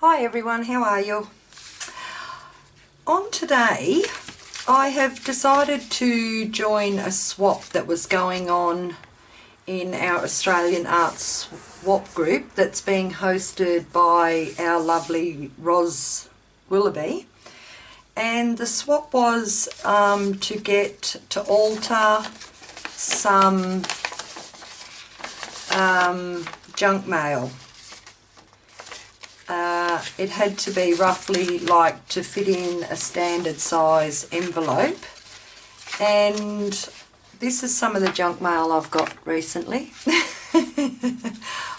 Hi everyone, how are you? On today I have decided to join a swap that was going on in our Australian Arts Swap group that's being hosted by our lovely Ros Willoughby. And the swap was to get to alter some junk mail. It had to be roughly like to fit in a standard size envelope, and this is some of the junk mail I've got recently.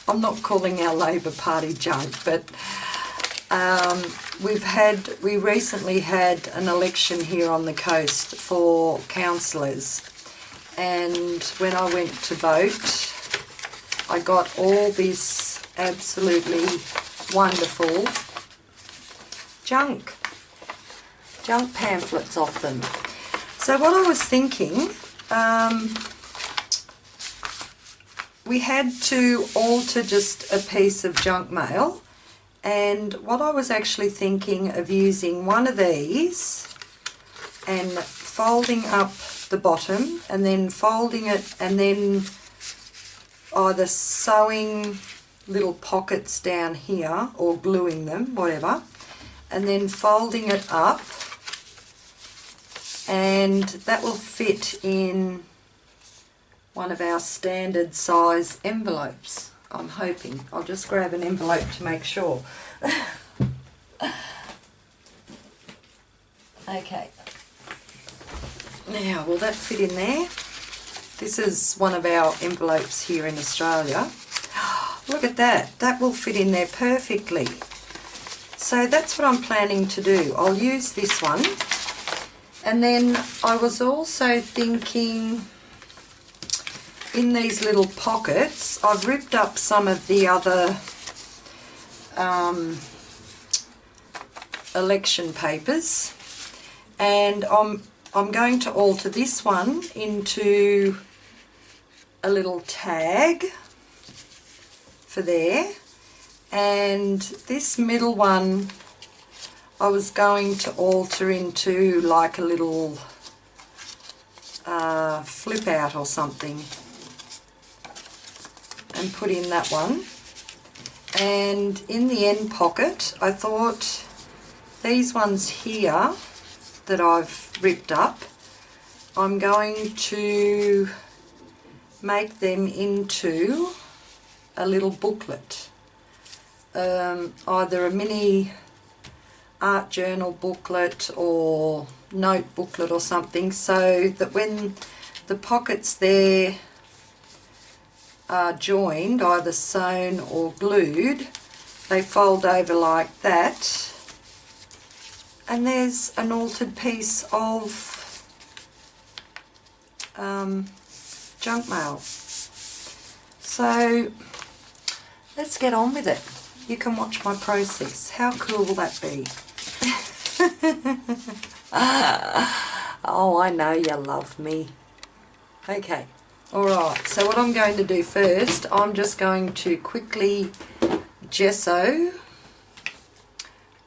I'm not calling our Labor Party junk, but we recently had an election here on the coast for councillors, and when I went to vote I got all this absolutely wonderful junk pamphlets off them. So what I was thinking, we had to alter just a piece of junk mail, and what I was actually thinking of using one of these and folding up the bottom and then folding it and then either sewing little pockets down here or gluing them, whatever, and then folding it up, and that will fit in one of our standard size envelopes, I'm hoping. I'll just grab an envelope to make sure. Okay, now will that fit in there? This is one of our envelopes here in Australia. Look at that, that will fit in there perfectly. So that's what I'm planning to do. I'll use this one, and then I was also thinking in these little pockets, I've ripped up some of the other election papers, and I'm going to alter this one into a little tag for there, and this middle one I was going to alter into like a little flip out or something and put in that one. And in the end pocket I thought these ones here that I've ripped up, I'm going to make them into a little booklet, either a mini art journal booklet or note booklet or something, so that when the pockets there are joined, either sewn or glued, they fold over like that, and there's an altered piece of junk mail. So let's get on with it. You can watch my process. How cool will that be? Oh, I know you love me. Okay, alright, so what I'm going to do first, I'm just going to quickly gesso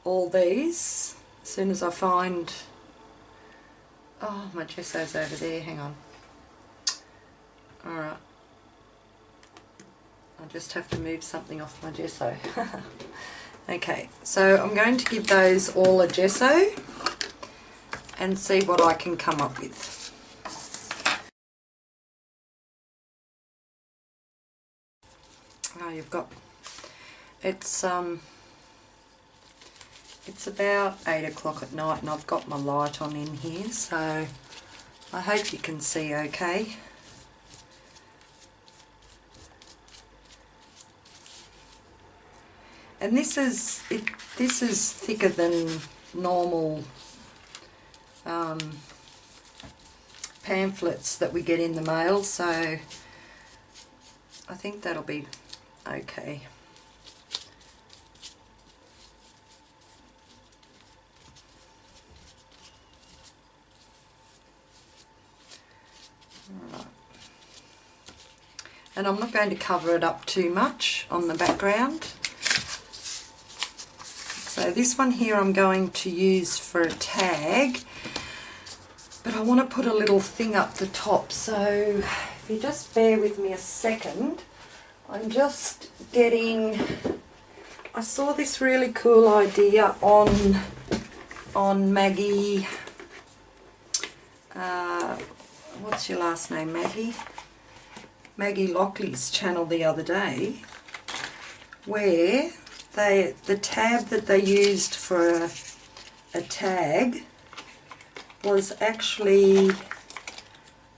all these as soon as I find... Oh, my gesso's over there, hang on. Alright. I just have to move something off my gesso. Okay, so I'm going to give those all a gesso and see what I can come up with. Oh, you've got, it's about 8 o'clock at night and I've got my light on in here, so I hope you can see okay. And this is thicker than normal pamphlets that we get in the mail, so I think that'll be okay. Alright. And I'm not going to cover it up too much on the background. So this one here I'm going to use for a tag, but I want to put a little thing up the top, so if you just bear with me a second, I'm just getting, I saw this really cool idea on Maggie, what's your last name, Maggie? Maggie Lockley's channel the other day, where the tab that they used for a tag was actually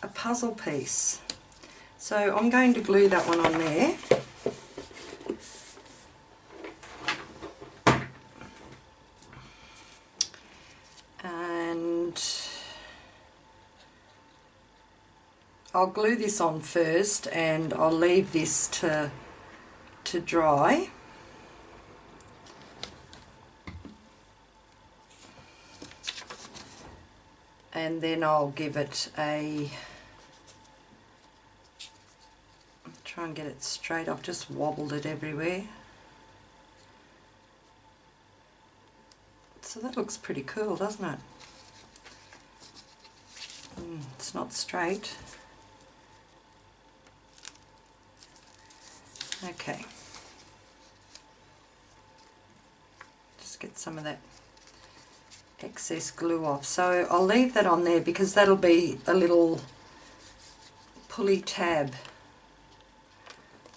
a puzzle piece. So I'm going to glue that one on there. And I'll glue this on first, and I'll leave this to dry. And then I'll give it a, try and get it straight. I've just wobbled it everywhere. So that looks pretty cool, doesn't it? It's not straight. Okay. Just get some of that excess glue off. So I'll leave that on there because that'll be a little pulley tab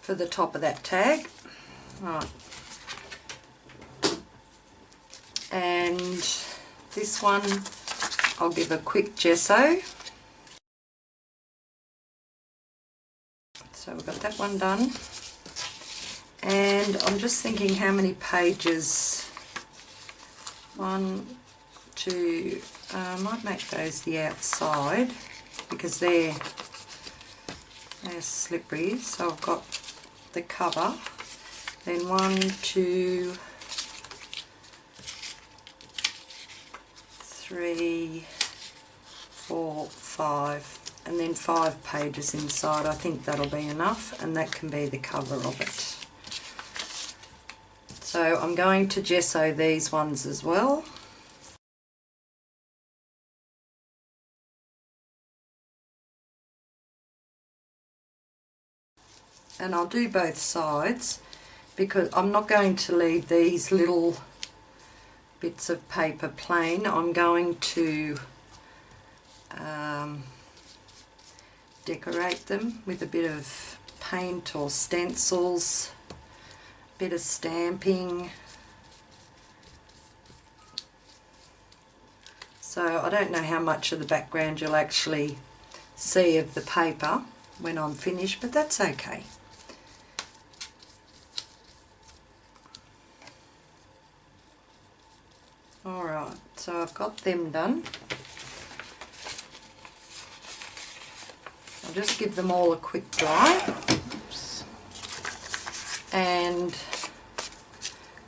for the top of that tag. Right. And this one I'll give a quick gesso. So we've got that one done. And I'm just thinking how many pages. 1, 2, I might make those the outside because they're slippery. So I've got the cover, then 1, 2, 3, 4, 5, and then 5 pages inside. I think that'll be enough, and that can be the cover of it. So I'm going to gesso these ones as well. And I'll do both sides because I'm not going to leave these little bits of paper plain. I'm going to decorate them with a bit of paint or stencils, a bit of stamping. So I don't know how much of the background you'll actually see of the paper when I'm finished, but that's okay. Alright, so I've got them done. I'll just give them all a quick dry. Oops. And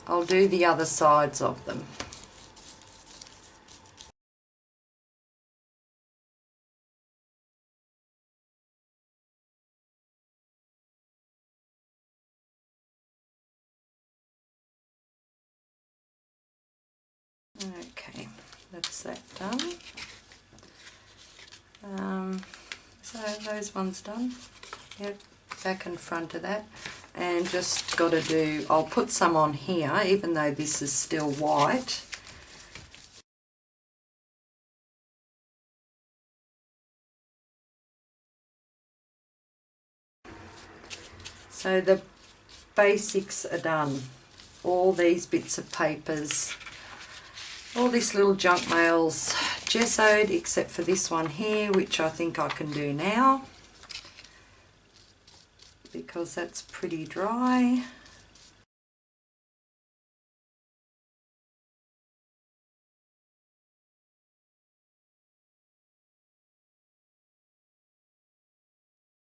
I'll do the other sides of them. Okay, that's that done. So those ones done. Yep, back and front of that. And just got to do, I'll put some on here even though this is still white. So the basics are done. All these bits of papers, all this little junk mail's gessoed except for this one here, which I think I can do now because that's pretty dry.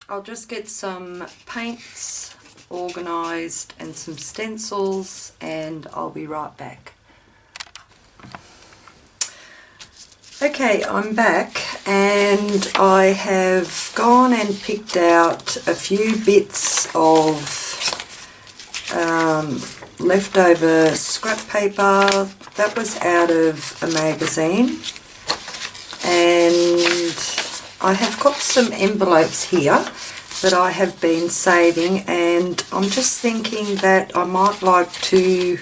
I'll just get some paints organised and some stencils and I'll be right back. Okay, I'm back and I have gone and picked out a few bits of leftover scrap paper that was out of a magazine, and I have got some envelopes here that I have been saving, and I'm just thinking that I might like to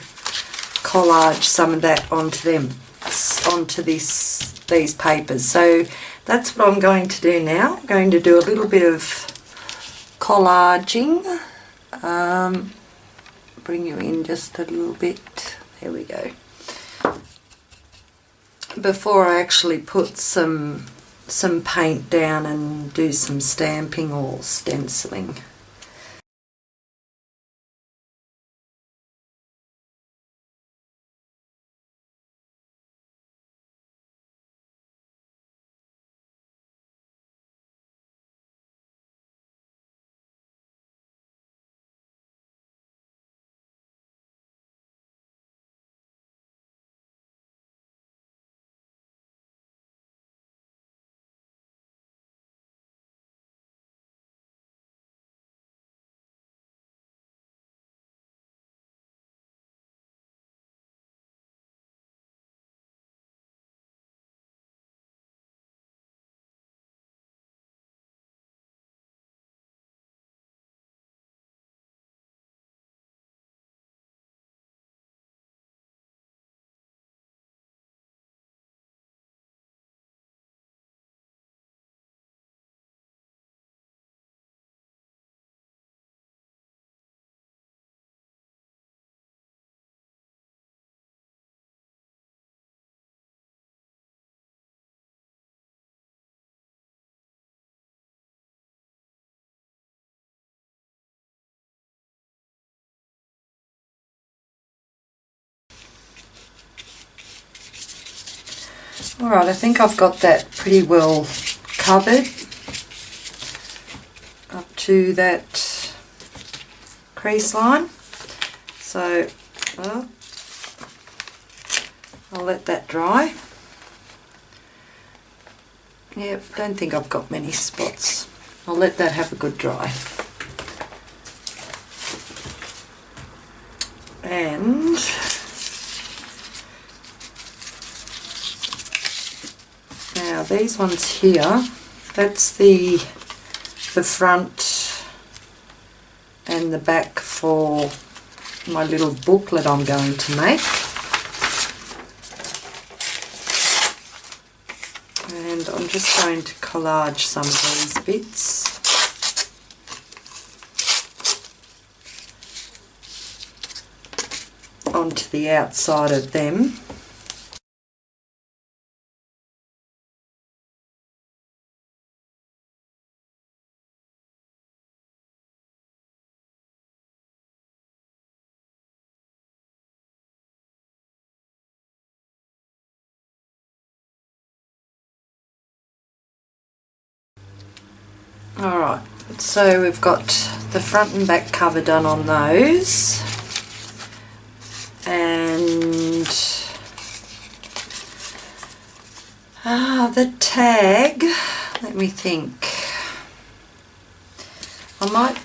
collage some of that onto these papers. So that's what I'm going to do now. I'm going to do a little bit of collaging. Bring you in just a little bit. There we go. Before I actually put some paint down and do some stamping or stenciling. Alright, I think I've got that pretty well covered up to that crease line. So I'll let that dry. Yep, don't think I've got many spots. I'll let that have a good dry. And now these ones here, that's the front and the back for my little booklet I'm going to make. And I'm just going to collage some of these bits. Onto the outside of them. Alright, so we've got the front and back cover done on those, and the tag, let me think, I might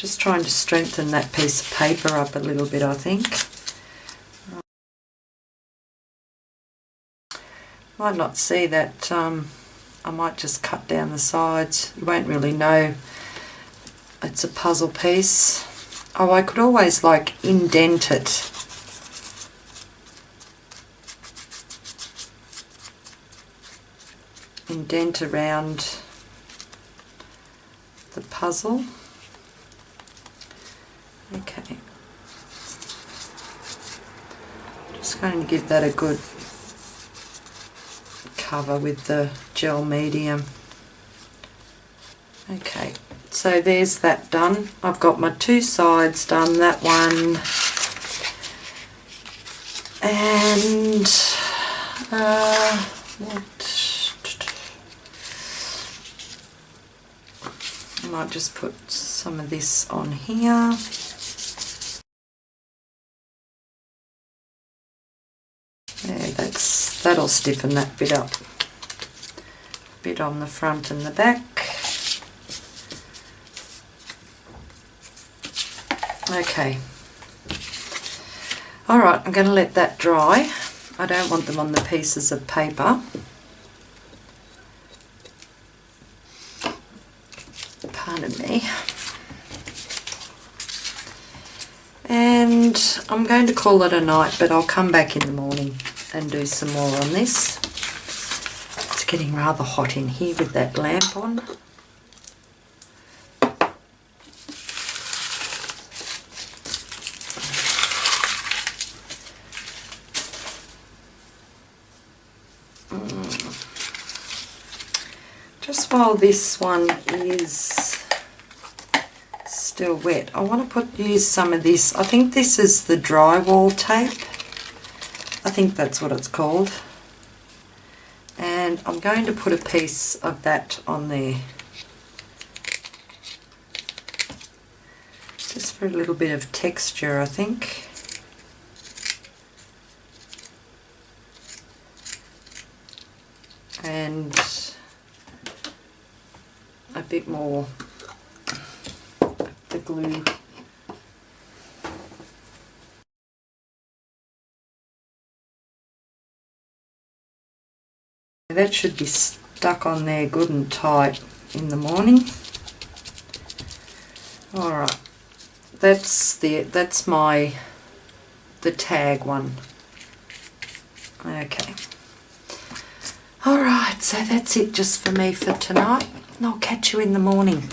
just trying to strengthen that piece of paper up a little bit, I think. Might not see that, I might just cut down the sides. You won't really know it's a puzzle piece. Oh, I could always like indent it. Indent around the puzzle. Okay, just going to give that a good cover with the gel medium. Okay, so there's that done. I've got my two sides done, that one, and I might just put some of this on here. Yeah, that'll stiffen that bit up. Bit on the front and the back. Okay. Alright, I'm going to let that dry. I don't want them on the pieces of paper. Pardon me. And I'm going to call it a night, but I'll come back in the morning and do some more on this. It's getting rather hot in here with that lamp on. Just while this one is still wet, I want to use some of this. I think this is the drywall tape. I think that's what it's called. And I'm going to put a piece of that on there. Just for a little bit of texture, I think. And a bit more of the glue. That should be stuck on there good and tight in the morning. Alright, that's the tag one. Okay. Alright, so that's it just for me for tonight. And I'll catch you in the morning.